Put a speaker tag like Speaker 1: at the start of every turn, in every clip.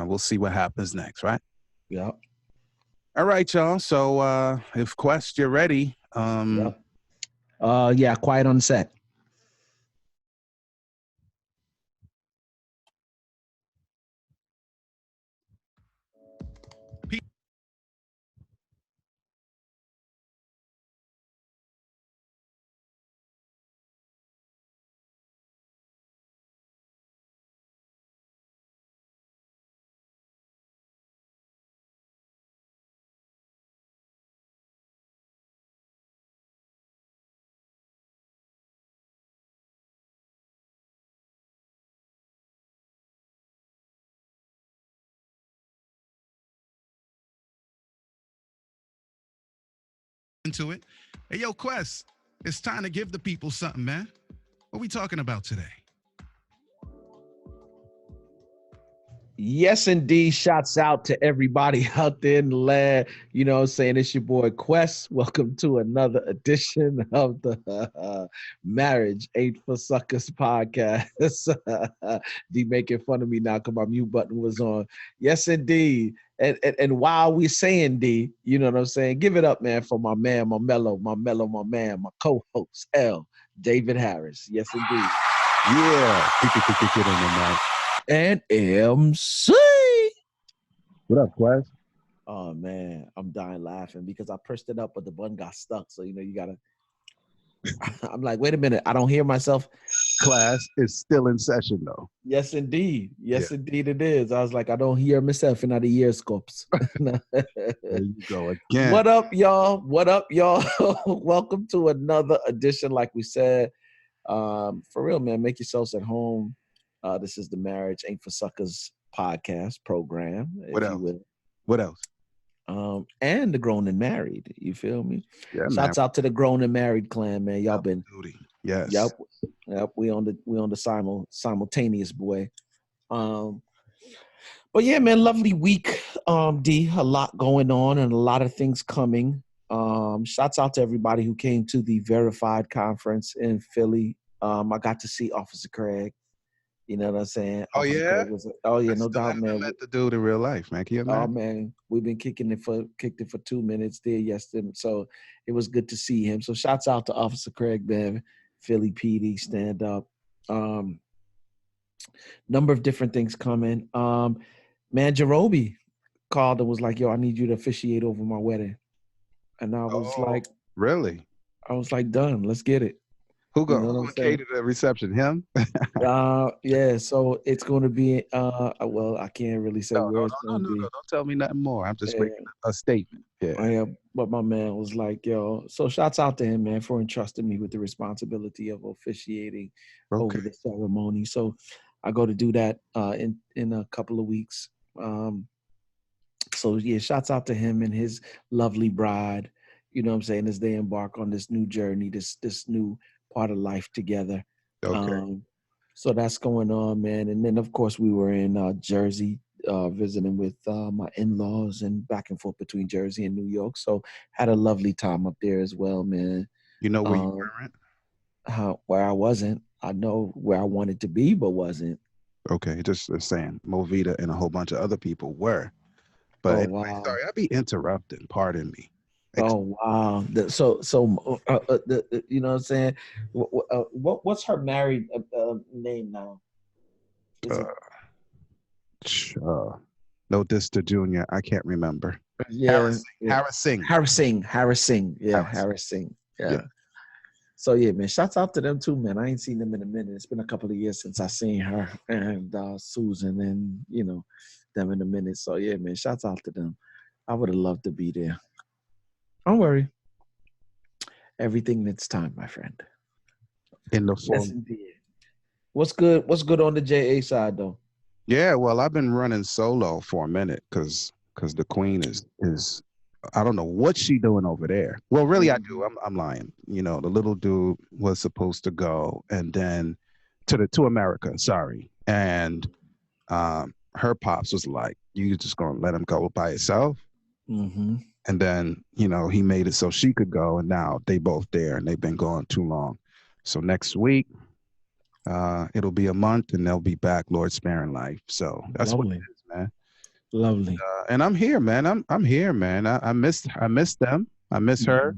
Speaker 1: we'll see what happens next, right?
Speaker 2: Yep.
Speaker 1: All right, y'all. So if Quest, you're ready.
Speaker 2: Yep. Yeah, quiet on set.
Speaker 1: Into it. Hey, yo, Quest, it's time to give the people something, man. What we talking about today?
Speaker 2: Yes, indeed. Shouts out to everybody out there in the land. You know what I'm saying? It's your boy Quest. Welcome to another edition of the Marriage Ain't for Suckers podcast. D making fun of me now because my mute button was on. Yes, indeed. And while we're saying D, you know what I'm saying? Give it up, man, for my man, my man, my co-host, L. David Harris. Yes, indeed.
Speaker 1: Yeah. Get in there, man.
Speaker 2: And MC.
Speaker 1: What up, Quest?
Speaker 2: Oh man, I'm dying laughing because I pressed it up, but the button got stuck. So you know you gotta. I'm like, wait a minute, I don't hear myself.
Speaker 1: Class is still in session, though.
Speaker 2: Yes, indeed. Yes, indeed, it is. I was like, I don't hear myself in the ear scopes.
Speaker 1: There you go again.
Speaker 2: What up, y'all? What up, y'all? Welcome to another edition. Like we said, for real, man, make yourselves at home. This is the Marriage Ain't for Suckers podcast program,
Speaker 1: What
Speaker 2: if
Speaker 1: else?
Speaker 2: you will.
Speaker 1: What else?
Speaker 2: And the grown and married. You feel me?
Speaker 1: Yeah,
Speaker 2: Shouts out to the grown and married clan, man. Y'all been
Speaker 1: duty. Yes.
Speaker 2: Yep. We on the simultaneous boy. But yeah, man, lovely week. D, a lot going on and a lot of things coming. Shouts out to everybody who came to the Verified conference in Philly. I got to see Officer Craig. You know what I'm saying?
Speaker 1: Oh,
Speaker 2: Officer
Speaker 1: yeah?
Speaker 2: Craig no doubt, man.
Speaker 1: Met the dude in real life, man. Can you imagine?
Speaker 2: Oh man, we've been kicked it for 2 minutes there yesterday, so it was good to see him. So shouts out to Officer Craig, man, Philly PD, stand up. Number of different things coming. Man, Jerobi called and was like, "Yo, I need you to officiate over my wedding," and I was like,
Speaker 1: "Really?"
Speaker 2: I was like, "Done. Let's get it."
Speaker 1: Who gonna cater the reception? Him?
Speaker 2: Yeah. So it's going to be. Well, I can't really say where it's going to be.
Speaker 1: No, don't tell me nothing more. I'm just making a statement. Yeah.
Speaker 2: But my man was like, "Yo." So shouts out to him, man, for entrusting me with the responsibility of officiating over the ceremony. So I go to do that in a couple of weeks. So yeah, shouts out to him and his lovely bride. You know what I'm saying? As they embark on this new journey, this new part of life together.
Speaker 1: Okay.
Speaker 2: So that's going on, man. And then of course we were in Jersey, visiting with my in-laws and back and forth between Jersey and New York. So had a lovely time up there as well, man.
Speaker 1: You know where you weren't?
Speaker 2: Where I wasn't. I know where I wanted to be, but wasn't.
Speaker 1: Okay, just saying. Movida and a whole bunch of other people were. But anyway, sorry, I'll be interrupting. Pardon me.
Speaker 2: Oh wow! So you know what I'm saying? What's her married name now?
Speaker 1: No, this to Junior. I can't remember.
Speaker 2: Yeah,
Speaker 1: Harris Singh.
Speaker 2: Yeah, Harris Singh. Yeah. So yeah, man. Shouts out to them too, man. I ain't seen them in a minute. It's been a couple of years since I seen her and Susan and them in a minute. So yeah, man. Shouts out to them. I would have loved to be there. Don't worry. Everything in its time, my friend.
Speaker 1: In the form.
Speaker 2: Yes, indeed. What's good? What's good on the JA side though?
Speaker 1: Yeah, well, I've been running solo for a minute because the queen is I don't know what she doing over there. Well, really, I do. I'm lying. You know, the little dude was supposed to go and then to America. Sorry, and her pops was like, "You just gonna let him go by himself?"
Speaker 2: Mm-hmm.
Speaker 1: And then he made it so she could go, and now they both there, and they've been gone too long. So next week, it'll be a month, and they'll be back, Lord sparing life. So that's what it is, man.
Speaker 2: Lovely.
Speaker 1: And I'm here, man. I'm here, man. I miss them. I miss her.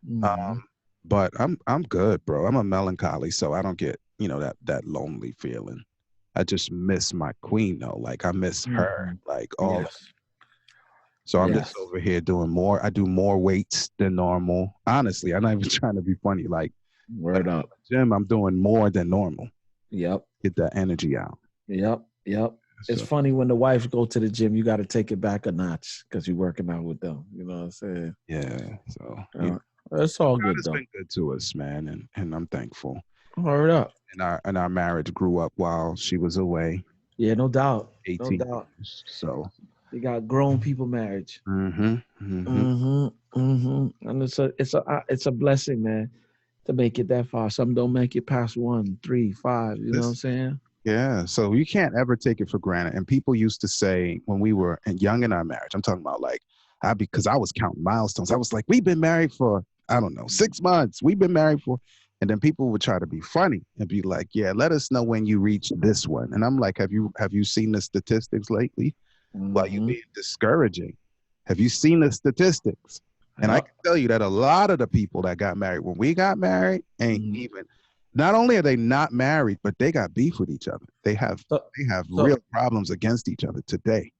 Speaker 2: Mm-hmm.
Speaker 1: Um, but I'm good, bro. I'm a melancholy, so I don't get, that lonely feeling. I just miss my queen though. Like I miss her,
Speaker 2: Mm-hmm.
Speaker 1: like all.
Speaker 2: Yes.
Speaker 1: So I'm just
Speaker 2: Yes.
Speaker 1: over here doing more. I do more weights than normal. Honestly, I'm not even trying to be funny. Like when
Speaker 2: Word
Speaker 1: I'm
Speaker 2: up.
Speaker 1: in the gym, I'm doing more than normal.
Speaker 2: Yep.
Speaker 1: Get that energy out.
Speaker 2: Yep. Yep. It's
Speaker 1: So
Speaker 2: funny when the wife go to the gym, you got to take it back a notch because you're working out with them. You know what I'm saying?
Speaker 1: yeah. So
Speaker 2: Uh, it's all
Speaker 1: God
Speaker 2: good
Speaker 1: has
Speaker 2: though.
Speaker 1: been good to us, man, and I'm thankful.
Speaker 2: Word up.
Speaker 1: And our marriage grew up while she was away,
Speaker 2: Yeah, no doubt. No
Speaker 1: 18
Speaker 2: doubt.
Speaker 1: years. So
Speaker 2: You got grown people marriage.
Speaker 1: mm-hmm, mm-hmm.
Speaker 2: Mm-hmm. Mm-hmm. And it's a blessing, man, to make it that far. Some don't make it past 1, 3, 5. You know what I'm
Speaker 1: This
Speaker 2: saying?
Speaker 1: yeah. So you can't ever take it for granted. And people used to say when we were young in our marriage, I'm talking about like because I was counting milestones. I was like, we've been married for, I don't know, 6 months. We've been married for, and then people would try to be funny and be like, yeah, let us know when you reach this one. And I'm like, have you seen the statistics lately? Well, you
Speaker 2: Mm-hmm.
Speaker 1: being discouraging. Have you seen the statistics? And I
Speaker 2: Yep.
Speaker 1: can tell you that a lot of the people that got married when we got married ain't
Speaker 2: Mhm.
Speaker 1: even. Not only are they not married, but they got beef with each other. They have
Speaker 2: So,
Speaker 1: they have real
Speaker 2: so,
Speaker 1: problems against each other today.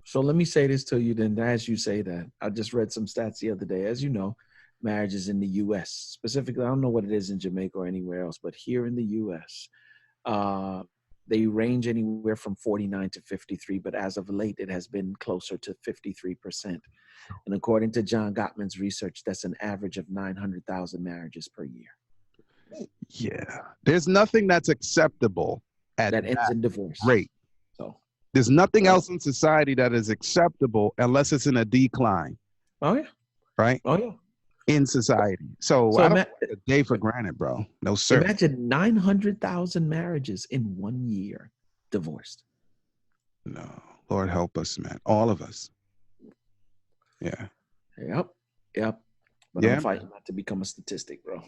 Speaker 2: so let me say this to you then. As you say that, I just read some stats the other day. As you know, marriages in the U.S. specifically, I don't know what it is in Jamaica or anywhere else, but here in the U.S., uh, they range anywhere from 49 to 53. But as of late, it has been closer to 53%. And according to John Gottman's research, that's an average of 900,000 marriages per year
Speaker 1: Yeah, there's nothing that's acceptable at
Speaker 2: that ends
Speaker 1: that
Speaker 2: in divorce.
Speaker 1: rate.
Speaker 2: So,
Speaker 1: There's nothing
Speaker 2: uh,
Speaker 1: else in society that is acceptable unless it's in a decline,
Speaker 2: oh yeah,
Speaker 1: right?
Speaker 2: oh yeah.
Speaker 1: In society. So
Speaker 2: So
Speaker 1: I don't take a day for granted, bro. No, sir.
Speaker 2: imagine 900,000 marriages in 1 year divorced.
Speaker 1: No. Lord help us, man. All of us. Yeah.
Speaker 2: Yep, yep. But I'm
Speaker 1: Yeah,
Speaker 2: fighting
Speaker 1: man.
Speaker 2: not to become a statistic, bro.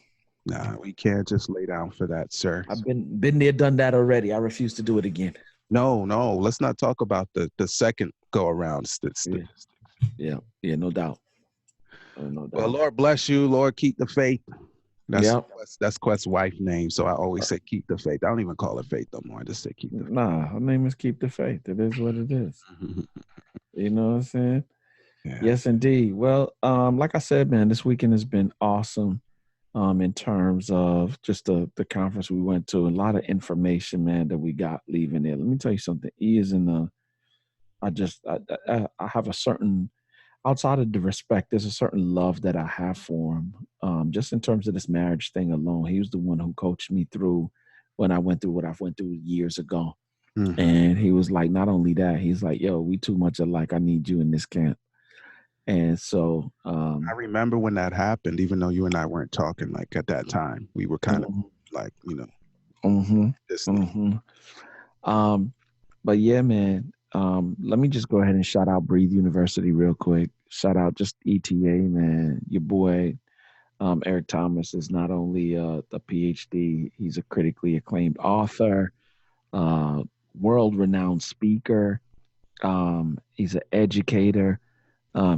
Speaker 1: Nah, we can't just lay down for that, sir.
Speaker 2: I've been there, done that already. I refuse to do it again.
Speaker 1: No, no. Let's not talk about the second go around
Speaker 2: Yeah,
Speaker 1: statistics.
Speaker 2: yeah, yeah. No doubt, no
Speaker 1: Well,
Speaker 2: doubt.
Speaker 1: Lord bless you. Lord keep the faith. That's
Speaker 2: Yep.
Speaker 1: that's Quest's wife name. So I always say keep the faith. I don't even call her faith no more. I just say keep the
Speaker 2: Nah, her name is Keep the Faith. It is what it is.
Speaker 1: faith.
Speaker 2: You know what I'm saying?
Speaker 1: Yeah.
Speaker 2: Yes, indeed. Well, like I said, man, this weekend has been awesome. In terms of just the conference we went to, a lot of information, man, that we got leaving there. Let me tell you something. E is in the. I have a certain outside of the respect. There's a certain love that I have for him. Just in terms of this marriage thing alone, he was the one who coached me through when I went through what I went through years ago.
Speaker 1: Hmm.
Speaker 2: And he was like, not only that, he's like, yo, we too much alike. I need you in this camp. And so,
Speaker 1: I remember when that happened, even though you and I weren't talking like at that time. We were kind of
Speaker 2: mhm,
Speaker 1: like,
Speaker 2: mhm,
Speaker 1: distant.
Speaker 2: mhm. Um, but yeah, man. Let me just go ahead and shout out Breathe University real quick. Shout out just ETA, man. Your boy Eric Thomas is not only a PhD, he's a critically acclaimed author, uh, world-renowned speaker. He's an educator.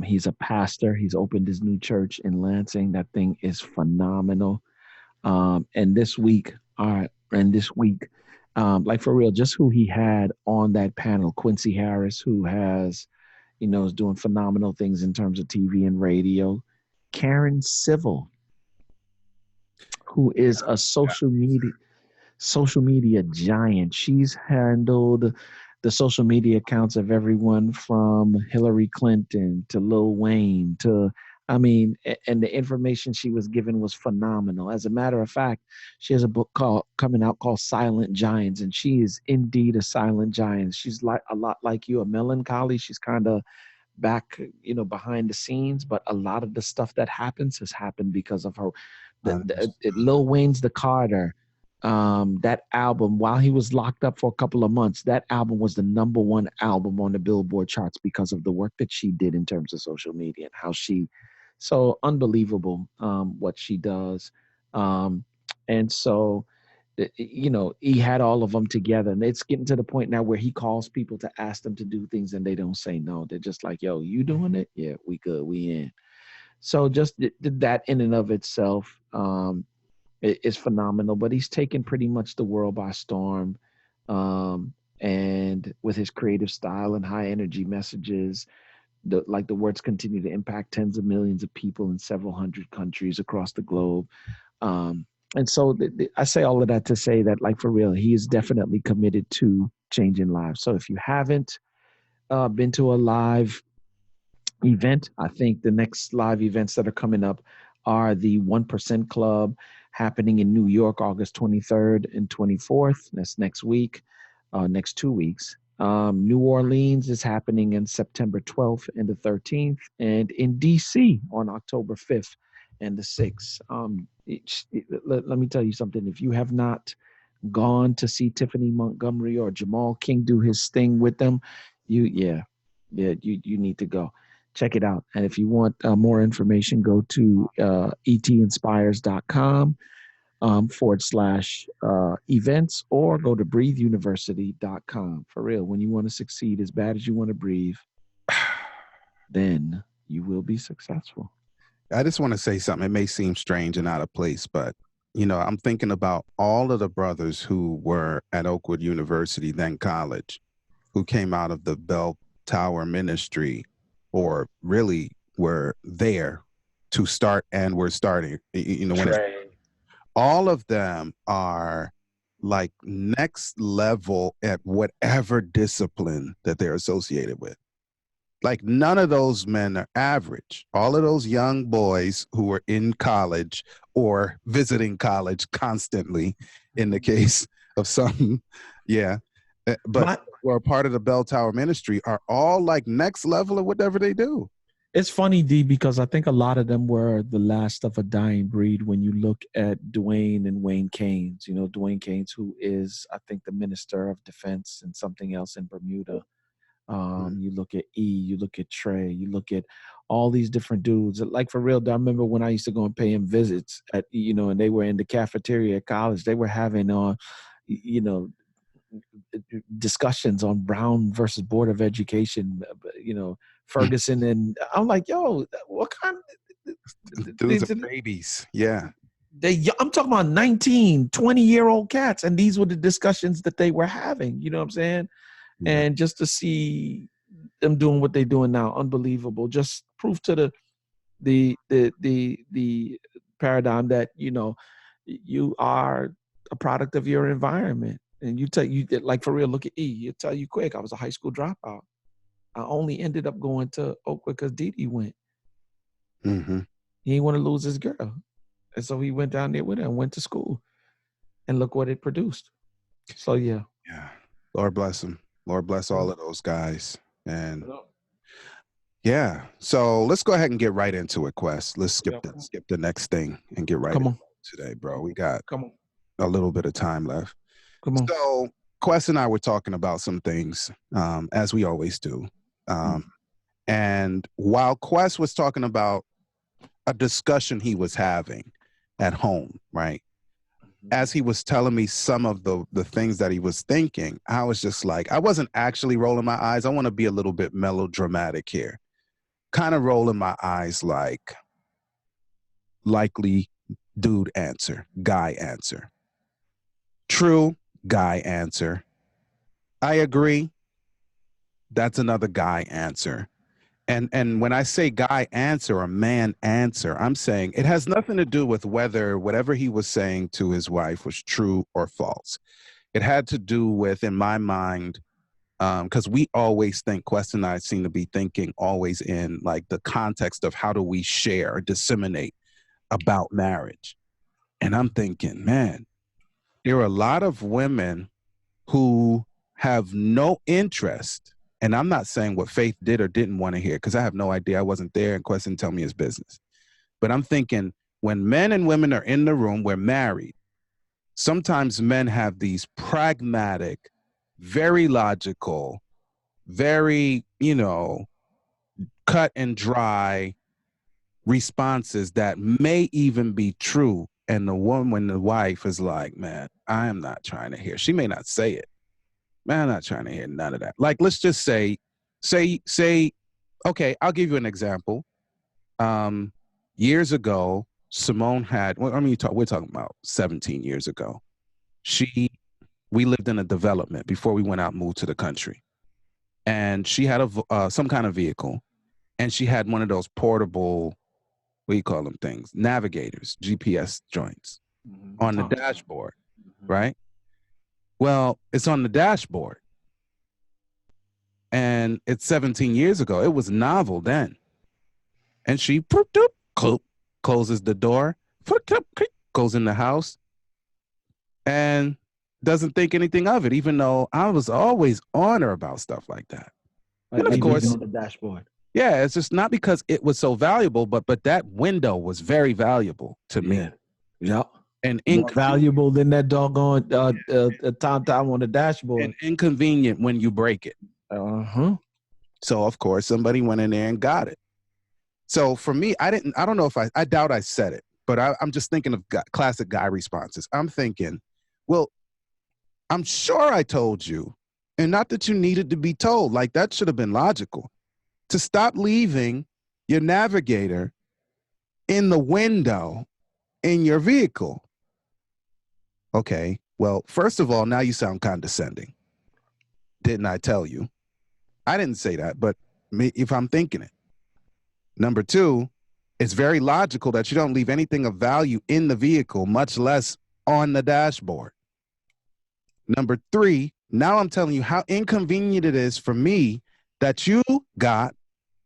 Speaker 2: He's a pastor. He's opened his new church in Lansing. That thing is phenomenal. And this week, all right, and this week, like for real, just who he had on that panel, Quincy Harris, who has, is doing phenomenal things in terms of TV and radio. Karen Civil, who is a social media giant. She's handled the social media accounts of everyone from Hillary Clinton to Lil Wayne to, I mean, and the information she was given was phenomenal. As a matter of fact, she has a book coming out called Silent Giants, and she is indeed a silent giant. She's like a lot like you, a melancholy. She's kind of back, behind the scenes, but a lot of the stuff that happens has happened because of her. Lil Wayne's The Carter, that album, while he was locked up for a couple of months, that album was the number one album on the Billboard charts because of the work that she did in terms of social media and how she, so unbelievable what she does. And so you know, he had all of them together, and it's getting to the point now where he calls people to ask them to do things and they don't say no. They're just like, yo, you doing it? Yeah, we good, we in. So just that in and of itself is phenomenal, but he's taken pretty much the world by storm. And with his creative style and high energy messages, the words continue to impact tens of millions of people in several hundred countries across the globe. Um, and so I say all of that to say that, like, for real, he is definitely committed to changing lives. So if you haven't been to a live event, I think the next live events that are coming up are the 1% Club happening in New York, August 23rd and 24th. That's next week, next 2 weeks. New Orleans is happening in September 12th and the 13th, and in DC on October 5th and the 6th. Let me tell you something. If you have not gone to see Tiffany Montgomery or Jamal King do his thing with them, you need to go. Check it out. And if you want more information, go to etinspires.com / events, or go to breatheuniversity.com. For real, when you want to succeed as bad as you want to breathe, then you will be successful.
Speaker 1: I just want to say something. It may seem strange and out of place, but you know, I'm thinking about all of the brothers who were at Oakwood University, then college, who came out of the Bell Tower ministry, or really were there to start and were starting. You know, when all of them are like next level at whatever discipline that they're associated with. Like, none of those men are average. All of those young boys who are in college or visiting college constantly, in the case of some, but who are part of the Bell Tower ministry, are all like next level of whatever they do.
Speaker 2: It's funny, D, because I think a lot of them were the last of a dying breed when you look at Dwayne and Wayne Keynes. You know, Dwayne Keynes, who is, I think, the Minister of Defense and something else in Bermuda. You look at E, you look at Trey, you look at all these different dudes. Like, for real, I remember when I used to go and pay him visits at, you know, and they were in the cafeteria at college. They were having you know, discussions on Brown versus Board of Education, you know, Ferguson. And I'm like, yo, what kind
Speaker 1: of dudes are babies? Yeah.
Speaker 2: I'm talking about 19, 20-year-old cats. And these were the discussions that they were having, you know what I'm saying? Yeah. And just to see them doing what they're doing now, unbelievable. Just proof to the paradigm that, you know, you are a product of your environment. And you like, for real, look at E. He'll tell you quick. I was a high school dropout. I only ended up going to Oakwood because Didi went.
Speaker 1: Mm-hmm.
Speaker 2: He didn't want to lose his girl. And so he went down there with her and went to school. And look what it produced. So, yeah.
Speaker 1: Yeah. Lord bless him. Lord bless all of those guys. And yeah. So let's go ahead and get right into it, Quest. Let's skip the next thing and get right into it today, bro. We got a little bit of time left.
Speaker 2: Come on.
Speaker 1: So Quest and I were talking about some things, as we always do. And while Quest was talking about a discussion he was having at home, right? As he was telling me some of the things that he was thinking, I was just like, I wasn't actually rolling my eyes. I want to be a little bit melodramatic here. Kind of rolling my eyes like likely dude answer, guy answer. True guy answer. I agree. That's another guy answer. And when I say guy answer or man answer, I'm saying it has nothing to do with whether whatever he was saying to his wife was true or false. It had to do with, in my mind, because we always think, Quest and I seem to be thinking always in like the context of how do we share or disseminate about marriage. And I'm thinking, man, there are a lot of women who have no interest. And I'm not saying what Faith did or didn't want to hear, because I have no idea. I wasn't there, and Quest didn't tell me his business. But I'm thinking, when men and women are in the room, we're married. Sometimes men have these pragmatic, very logical, very, you know, cut and dry responses that may even be true And the woman, when the wife is like, man, I am not trying to hear. She may not say it. Man, I'm not trying to hear none of that. Like, let's just say, okay, I'll give you an example. Years ago, Simone had, well, I mean, we're talking about 17 years ago. We lived in a development before we went out and moved to the country. And she had some kind of vehicle, and she had one of those portable, what do you call them things? Navigators, GPS joints on the dashboard, right? Well, it's on the dashboard. And it's 17 years ago. It was novel then. And she closes the door, goes in the house, and doesn't think anything of it, even though I was always on her about stuff like that.
Speaker 2: Like, and of course, on the dashboard.
Speaker 1: Yeah, it's just not because it was so valuable, but that window was very valuable to me.
Speaker 2: Yeah.
Speaker 1: And
Speaker 2: more valuable than that doggone time on the dashboard.
Speaker 1: And inconvenient when you break it. So of course somebody went in there and got it. So for me, I don't know if I doubt I said it, but I'm just thinking of classic guy responses. I'm thinking, well, I'm sure I told you, and not that you needed to be told. Like, that should have been logical. To stop leaving your navigator in the window in your vehicle. Okay, well, first of all, now you sound condescending. Didn't I tell you? I didn't say that, but if I'm thinking it. Number two, it's very logical that you don't leave anything of value in the vehicle, much less on the dashboard. Number three, now I'm telling you how inconvenient it is for me that you got,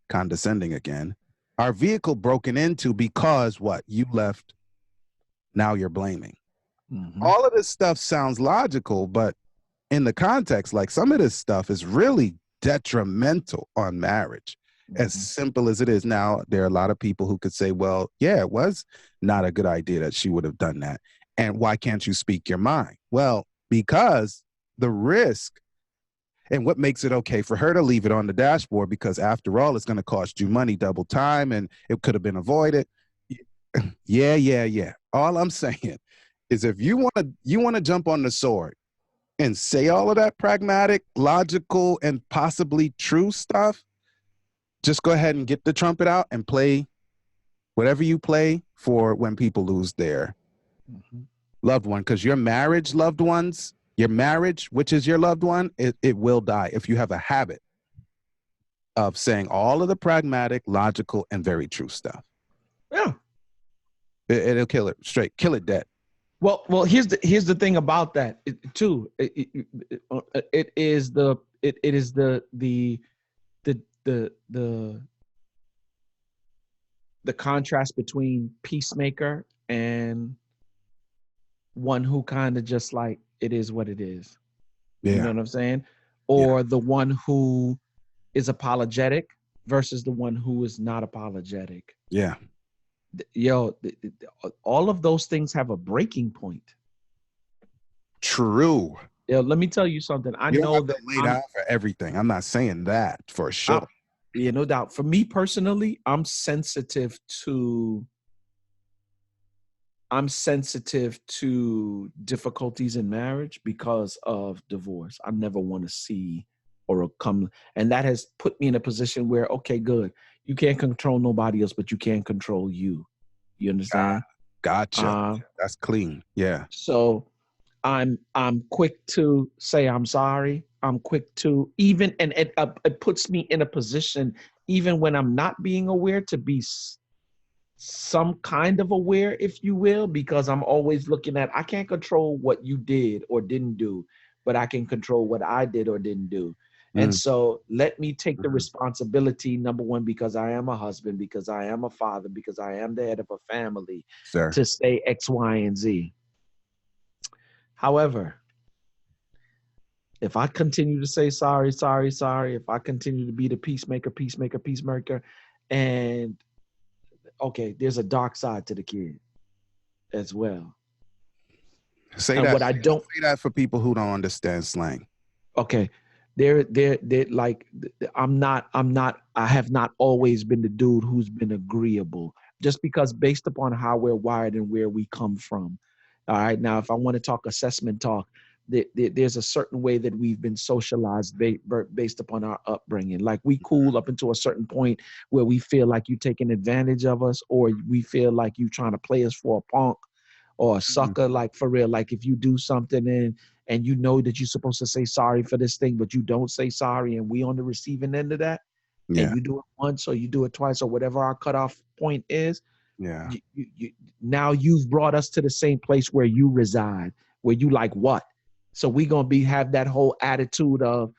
Speaker 1: condescending again, our vehicle broken into because what? You left, now you're blaming. All of this stuff sounds logical, but in the context, like, some of this stuff is really detrimental on marriage, as simple as it is. Now, there are a lot of people who could say, well, yeah, it was not a good idea that she would have done that. And why can't you speak your mind? Well, because the risk, and what makes it okay for her to leave it on the dashboard, because after all, it's going to cost you money, double time, and it could have been avoided. Yeah. All I'm saying is, if you want to jump on the sword and say all of that pragmatic, logical, and possibly true stuff, just go ahead and get the trumpet out and play whatever you play for when people lose their loved one. Because your marriage, loved ones, your marriage, which is your loved one, it will die if you have a habit of saying all of the pragmatic, logical, and very true stuff.
Speaker 2: Yeah.
Speaker 1: It'll kill it straight, kill it dead.
Speaker 2: Well, here's the thing about that too. It is the contrast between peacemaker and one who kind of just like, it is what it is. Yeah. You know what I'm saying? Or the one who is apologetic versus the one who is not apologetic.
Speaker 1: Yeah.
Speaker 2: Yo, all of those things have a breaking point.
Speaker 1: True.
Speaker 2: Yo, let me tell you something. I know that
Speaker 1: laid out for everything. I'm not saying that for sure.
Speaker 2: Yeah, no doubt. For me personally, I'm sensitive to difficulties in marriage because of divorce. I never want to see or come, and that has put me in a position where, okay, good. You can't control nobody else, but you can control you. You understand?
Speaker 1: Gotcha. That's clean. Yeah.
Speaker 2: So I'm quick to say I'm sorry. I'm quick to even, and it puts me in a position, even when I'm not being aware, to be some kind of aware, if you will, because I'm always looking at, I can't control what you did or didn't do, but I can control what I did or didn't do. And so let me take the responsibility, number one, because I am a husband, because I am a father, because I am the head of a family, to say X, Y, and Z. However, if I continue to say sorry, if I continue to be the peacemaker, and okay, there's a dark side to the kid as well.
Speaker 1: Say that for people who don't understand slang.
Speaker 2: Okay. They're like, I have not always been the dude who's been agreeable. just because based upon how we're wired and where we come from. All right. Now, if I want to talk assessment talk, there's a certain way that we've been socialized based upon our upbringing. Like we cool up until a certain point where we feel like you taking advantage of us, or we feel like you trying to play us for a punk or a sucker, like for real. Like if you do something and you know that you're supposed to say sorry for this thing, but you don't say sorry, and we on the receiving end of that, and you do it once or you do it twice or whatever our cutoff point is, now you've brought us to the same place where you reside, where you like what? So we gonna have that whole attitude of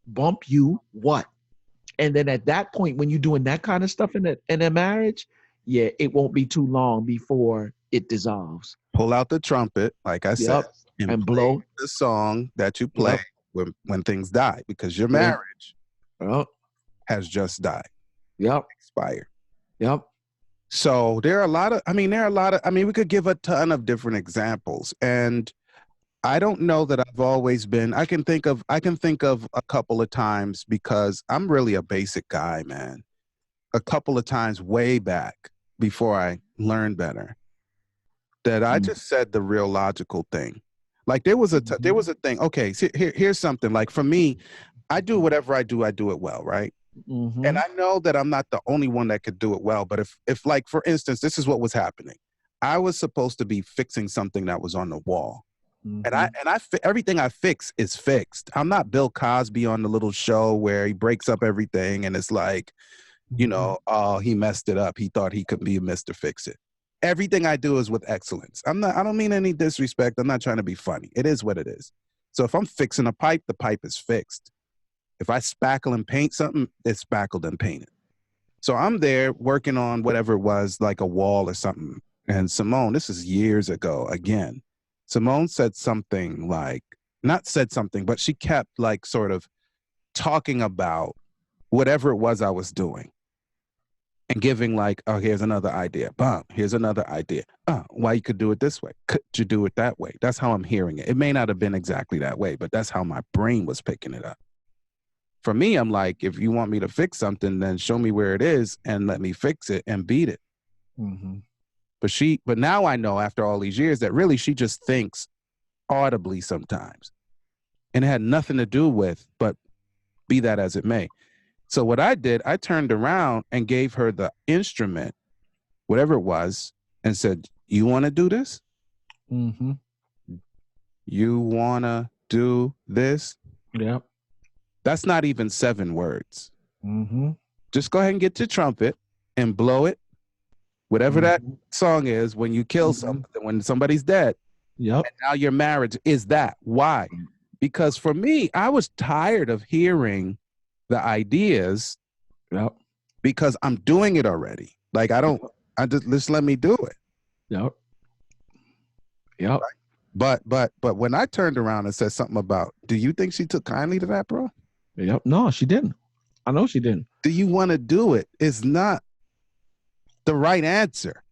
Speaker 2: bump you what? And then at that point, when you're doing that kind of stuff in a marriage, yeah, it won't be too long before it dissolves.
Speaker 1: Pull out the trumpet, like I said,
Speaker 2: and blow
Speaker 1: the song that you play when things die, because your marriage has just died. Expired. So there are a lot of, we could give a ton of different examples. And I don't know that I've always been, I can think of a couple of times, because I'm really a basic guy, man. A couple of times way back before I learned better, that I just said the real logical thing. Like there was a thing. Okay, so here's something. Like for me, I do whatever I do it well, right? And I know that I'm not the only one that could do it well. But if like, for instance, this is what was happening. I was supposed to be fixing something that was on the wall. And everything I fix is fixed. I'm not Bill Cosby on the little show where he breaks up everything and it's like, you know, oh, he messed it up. He thought he could be Mr. Fix It. Everything I do is with excellence. I don't mean any disrespect. I'm not trying to be funny. It is what it is. So if I'm fixing a pipe, the pipe is fixed. If I spackle and paint something, it's spackled and painted. So I'm there working on whatever it was, like a wall or something. And Simone, this is years ago again, Simone said something like, not said something, but she kept like sort of talking about whatever it was I was doing and giving like, oh, here's another idea. Boom, here's another idea. Oh, why you could do it this way? Could you do it that way? That's how I'm hearing it. It may not have been exactly that way, but that's how my brain was picking it up. For me, I'm like, if you want me to fix something, then show me where it is and let me fix it and beat it. But now I know after all these years that really she just thinks audibly sometimes. And it had nothing to do with, but be that as it may. So what I did, I turned around and gave her the instrument, whatever it was, and said, you want to do this? You want to do this?
Speaker 2: Yep.
Speaker 1: That's not even 7 words. Just go ahead and get your trumpet and blow it. Whatever that song is, when you kill somebody, when somebody's dead. And now your marriage is that. Why? Because for me, I was tired of hearing the ideas because I'm doing it already. Like just let me do it. Right? But when I turned around and said something about, do you think she took kindly to that, bro?
Speaker 2: No, she didn't. I know she didn't.
Speaker 1: Do you want to do it? It's not the right answer.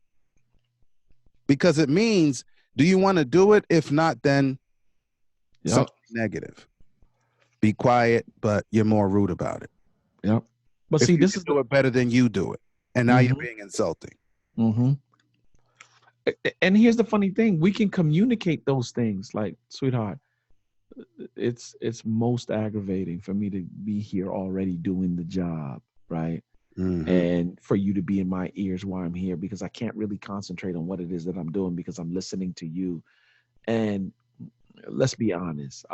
Speaker 1: Because it means, do you want to do it? If not, then something negative. Be quiet, but you're more rude about it.
Speaker 2: But
Speaker 1: if
Speaker 2: see,
Speaker 1: this is do it better than you do it. And now you're being insulting.
Speaker 2: And here's the funny thing. We can communicate those things like, sweetheart, it's most aggravating for me to be here already doing the job, right? And for you to be in my ears while I'm here, because I can't really concentrate on what it is that I'm doing because I'm listening to you. And let's be honest.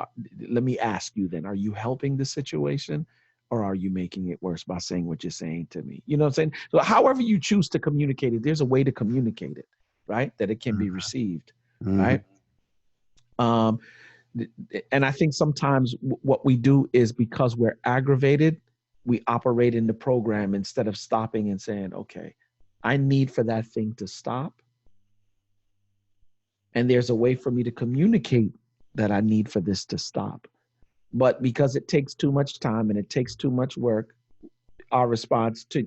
Speaker 2: Let me ask you then, are you helping the situation or are you making it worse by saying what you're saying to me? You know what I'm saying? So however you choose to communicate it, there's a way to communicate it, right? That it can be received, right? And I think sometimes what we do is because we're aggravated, we operate in the program instead of stopping and saying, okay, I need for that thing to stop. And there's a way for me to communicate that I need for this to stop. But because it takes too much time and it takes too much work, our response to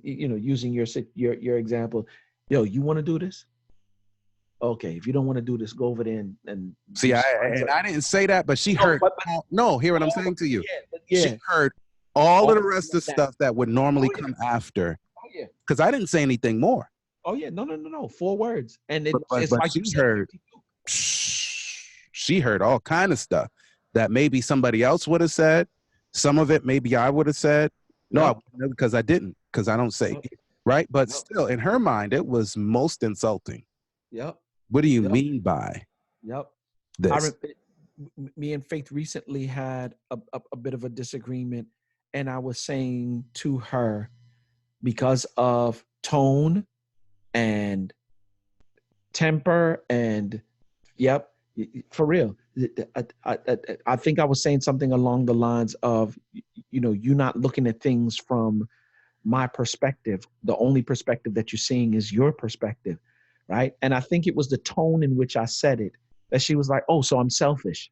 Speaker 2: using your example, yo, you want to do this? Okay, if you don't want to do this, go over there and
Speaker 1: see. I didn't say that, but she heard. Hear what I'm saying to you. She heard all of the rest of stuff that would normally come after, because I didn't say anything more.
Speaker 2: Oh yeah, no. 4 words, and it's
Speaker 1: But
Speaker 2: like
Speaker 1: she
Speaker 2: you said,
Speaker 1: heard,
Speaker 2: 52.
Speaker 1: she heard all kind of stuff that maybe somebody else would have said. Some of it maybe I would have said. No, I
Speaker 2: Yep.
Speaker 1: wouldn't, because I didn't, because I don't say,
Speaker 2: Yep.
Speaker 1: right? But
Speaker 2: Yep.
Speaker 1: still, in her mind, it was most insulting.
Speaker 2: Yep.
Speaker 1: What do you
Speaker 2: Yep.
Speaker 1: mean by
Speaker 2: Yep.
Speaker 1: this?
Speaker 2: Me and Faith recently had a bit of a disagreement, and I was saying to her, because of tone and temper and yep, for real. I think I was saying something along the lines of, you not looking at things from my perspective. The only perspective that you're seeing is your perspective, right? And I think it was the tone in which I said it that she was like, "Oh, so I'm selfish."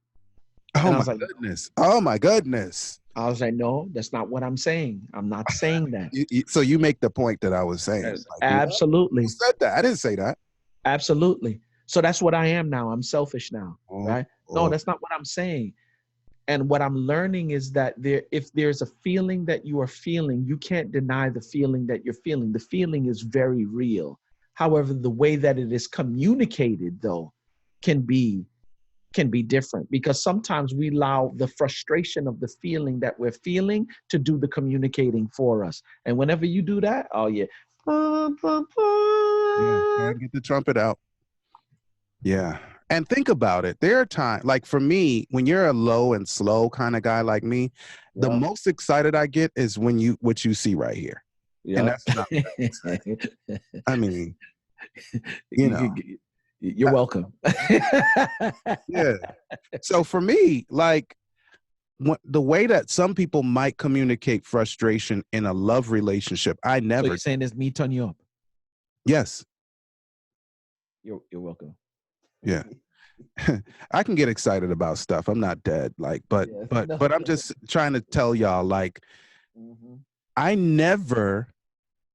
Speaker 1: Oh
Speaker 2: And I
Speaker 1: my
Speaker 2: was like,
Speaker 1: goodness. Oh my goodness.
Speaker 2: "No, that's not what I'm saying. I'm not saying that."
Speaker 1: So you make the point that I was saying. Like, what? Who
Speaker 2: Absolutely,
Speaker 1: said that? I didn't say that.
Speaker 2: absolutely. So that's what I am now. I'm selfish now,
Speaker 1: Oh,
Speaker 2: right? No,
Speaker 1: oh.
Speaker 2: that's not what I'm saying. And what I'm learning is that if there's a feeling that you are feeling, you can't deny the feeling that you're feeling. The feeling is very real. However, the way that it is communicated, though, can be different, because sometimes we allow the frustration of the feeling that we're feeling to do the communicating for us. And whenever you do that, oh yeah,
Speaker 1: Yeah, and get the trumpet out. Yeah. And think about it. There are times, like for me, when you're a low and slow kind of guy like me, the
Speaker 2: yeah,
Speaker 1: most excited I get is when what you see right here. And
Speaker 2: yeah.
Speaker 1: that's not very exciting. I mean, you know,
Speaker 2: You're welcome.
Speaker 1: yeah. So for me, like the way that some people might communicate frustration in a love relationship, I
Speaker 2: So
Speaker 1: never.
Speaker 2: you're saying this me turn you up?
Speaker 1: Yes.
Speaker 2: You're welcome.
Speaker 1: Yeah. I can get excited about stuff. I'm not dead. Like, but
Speaker 2: Yeah, no.
Speaker 1: I'm just trying to tell y'all, like,
Speaker 2: Mhm.
Speaker 1: I never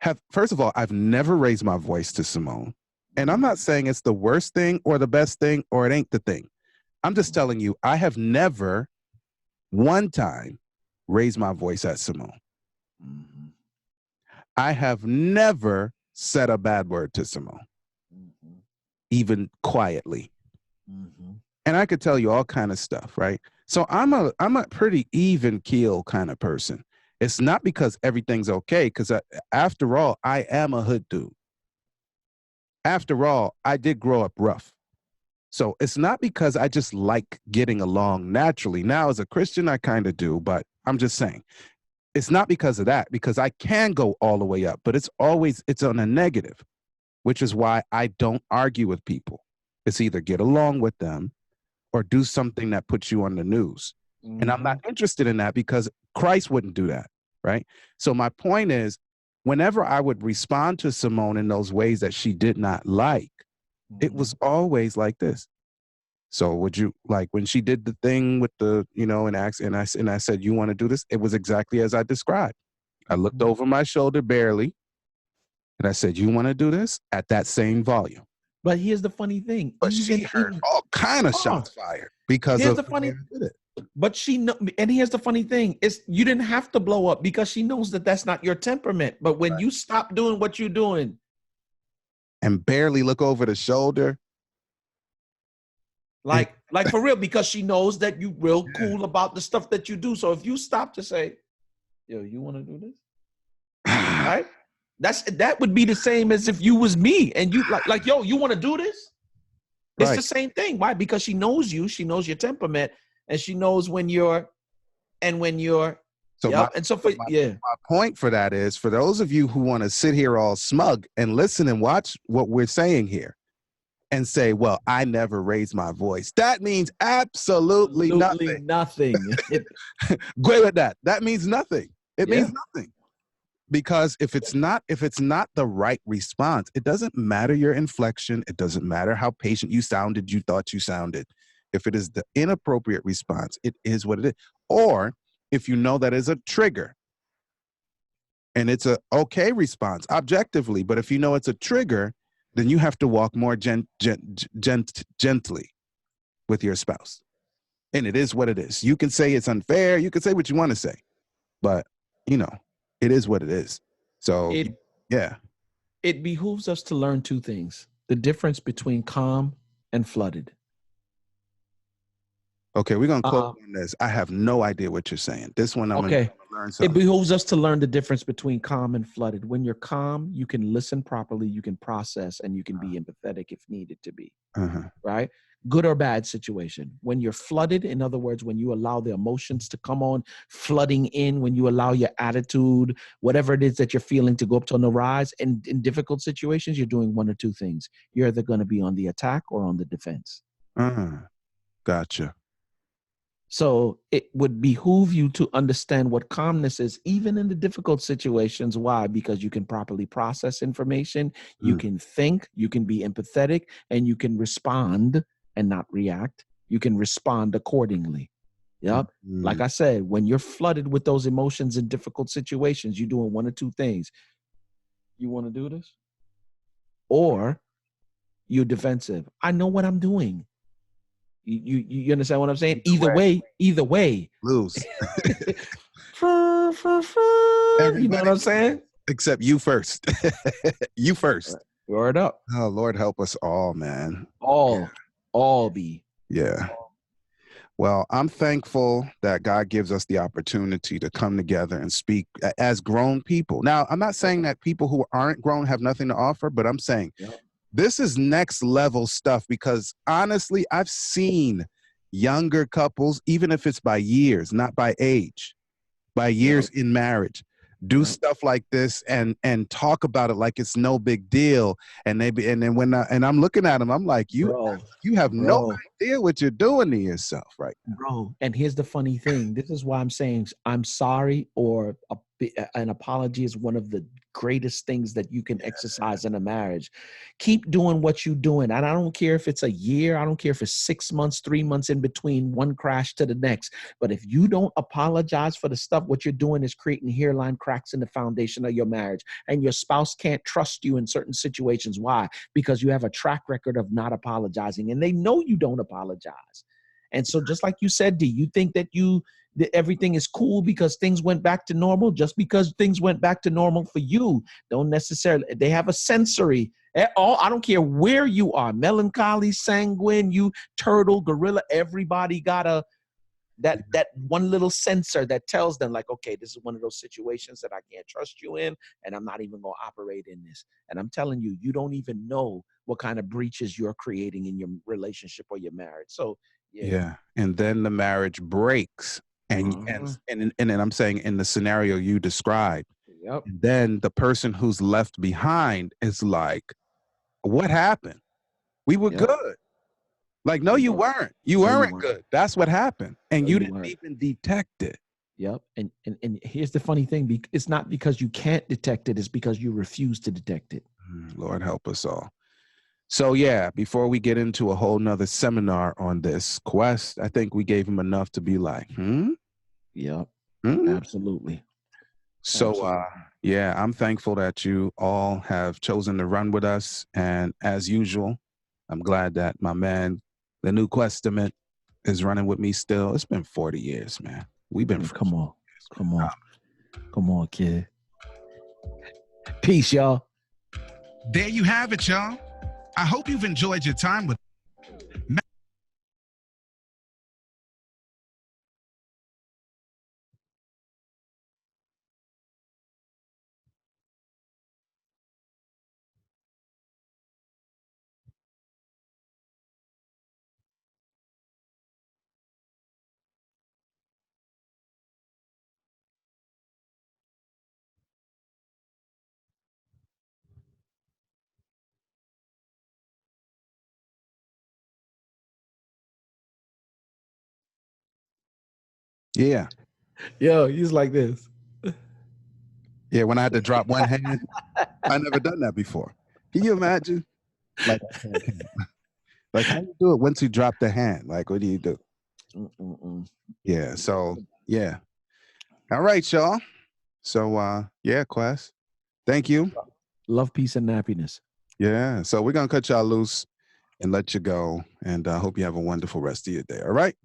Speaker 1: have, first of all, I've never raised my voice to Simone. And I'm not saying it's the worst thing or the best thing or it ain't the thing. I'm just telling you, I have never one time raised my voice at Simone.
Speaker 2: Mhm.
Speaker 1: I have never said a bad word to Simone,
Speaker 2: Mhm.
Speaker 1: even quietly.
Speaker 2: Mhm.
Speaker 1: And I could tell you all kind of stuff, right? So I'm a pretty even keel kind of person. It's not because everything's okay, because after all, I am a hood dude. After all, I did grow up rough. So it's not because I just like getting along naturally. Now, as a Christian, I kind of do, but I'm just saying it's not because of that, because I can go all the way up, but it's on a negative, which is why I don't argue with people. It's either get along with them or do something that puts you on the news. And I'm not interested in that because Christ wouldn't do that, right? So my point is, whenever I would respond to Simone in those ways that she did not like, it was always like this. So would you, like when she did the thing with the, and I said, you want to do this? It was exactly as I described. I looked over my shoulder barely and I said, you want to do this at that same volume?
Speaker 2: But here's the funny thing.
Speaker 1: But she heard all kind of shots fired because
Speaker 2: here's
Speaker 1: of
Speaker 2: the
Speaker 1: the way
Speaker 2: funny.
Speaker 1: I did it.
Speaker 2: But she know, and here's the funny thing: is you didn't have to blow up because she knows that that's not your temperament. But when you stop doing what you're doing
Speaker 1: and barely look over the shoulder,
Speaker 2: like for real, because she knows that you real cool about the stuff that you do. So if you stop to say, "Yo, you want to do this?" right? That would be the same as if you was me and you like, "Yo, you want to do this?" It's the same thing. Why? Because she knows you, she knows your temperament, and she knows when you're.
Speaker 1: So my point for that is, for those of you who want to sit here all smug and listen and watch what we're saying here and say, well, I never raised my voice. That means absolutely nothing.
Speaker 2: Nothing.
Speaker 1: Great with that. That means nothing. It means nothing. Because if it's not the right response, it doesn't matter your inflection. It doesn't matter how patient you thought you sounded. If it is the inappropriate response, it is what it is. Or if you know that is a trigger and it's a okay response objectively, but if you know it's a trigger, then you have to walk more gently with your spouse. And it is what it is. You can say it's unfair. You can say what you want to say, but it is what it is. So yeah.
Speaker 2: It behooves us to learn two things: the difference between calm and flooded.
Speaker 1: Okay, we're gonna close
Speaker 2: Uh,
Speaker 1: on this. I have no idea what you're saying. This one I'm
Speaker 2: okay.
Speaker 1: gonna learn
Speaker 2: It
Speaker 1: something.
Speaker 2: behooves us to learn the difference between calm and flooded. When you're calm, you can listen properly, you can process, and you can be empathetic if needed to be. Right? Good or bad situation. When you're flooded, in other words, when you allow the emotions to come on flooding in, when you allow your attitude, whatever it is that you're feeling, to go up to the rise, and in difficult situations, you're doing one or two things. You're either going to be on the attack or on the defense.
Speaker 1: Gotcha.
Speaker 2: So it would behoove you to understand what calmness is, even in the difficult situations. Why? Because you can properly process information, you can think, you can be empathetic, and you can respond and not react. You can respond accordingly. Yep. Like I said, when you're flooded with those emotions in difficult situations, you're doing one or two things. You want to do this? Or you're defensive. I know what I'm doing. You understand what I'm saying? Either way.
Speaker 1: Lose.
Speaker 2: You know what I'm saying?
Speaker 1: Except you first. You first.
Speaker 2: Word up.
Speaker 1: Oh, Lord help us all, man.
Speaker 2: All be.
Speaker 1: Yeah. Well, I'm thankful that God gives us the opportunity to come together and speak as grown people. Now, I'm not saying that people who aren't grown have nothing to offer, but I'm saying this is next level stuff, because honestly, I've seen younger couples, even if it's by years, not by age, by years in marriage, do stuff like this and talk about it like it's no big deal. And then I'm looking at them, I'm like, you have no idea what you're doing to yourself, right now.
Speaker 2: Bro. And here's the funny thing. This is why I'm saying I'm sorry, or an apology is one of the greatest things that you can exercise in a marriage. Keep doing what you're doing. And I don't care if it's a year, I don't care if it's 6 months, 3 months in between one crash to the next. But if you don't apologize for the stuff, what you're doing is creating hairline cracks in the foundation of your marriage. And your spouse can't trust you in certain situations. Why? Because you have a track record of not apologizing, and they know you don't apologize. And so, just like you said, D, you think that everything is cool because things went back to normal. Just because things went back to normal for you, don't necessarily. They have a sensory. I don't care where you are, melancholy, sanguine, you turtle, gorilla. Everybody got that one little sensor that tells them, like, okay, this is one of those situations that I can't trust you in, and I'm not even going to operate in this. And I'm telling you, you don't even know what kind of breaches you're creating in your relationship or your marriage. So.
Speaker 1: Yeah. And then the marriage breaks. And then I'm saying, in the scenario you described, then the person who's left behind is like, what happened? We were good. Like, no, you weren't. You weren't good. That's what happened. And you didn't even detect it.
Speaker 2: Yep. And here's the funny thing. It's not because you can't detect it. It's because you refuse to detect it.
Speaker 1: Lord help us all. So yeah, before we get into a whole nother seminar on this, Quest, I think we gave him enough to be like,
Speaker 2: Yep. Absolutely.
Speaker 1: So yeah, I'm thankful that you all have chosen to run with us. And as usual, I'm glad that my man, the New Questament, is running with me still. It's been 40 years, man. We've been
Speaker 2: Come on, kid. Peace, y'all.
Speaker 1: There you have it, y'all. I hope you've enjoyed your time with Yeah.
Speaker 2: Yo, he's like this.
Speaker 1: Yeah, when I had to drop one hand, I never done that before. Can you imagine? Like how do you do it once you drop the hand? Like, what do you do? Yeah, so yeah. All right, y'all. So yeah, Quest. Thank you.
Speaker 2: Love, peace, and happiness.
Speaker 1: Yeah. So we're gonna cut y'all loose and let you go. And I hope you have a wonderful rest of your day. All right.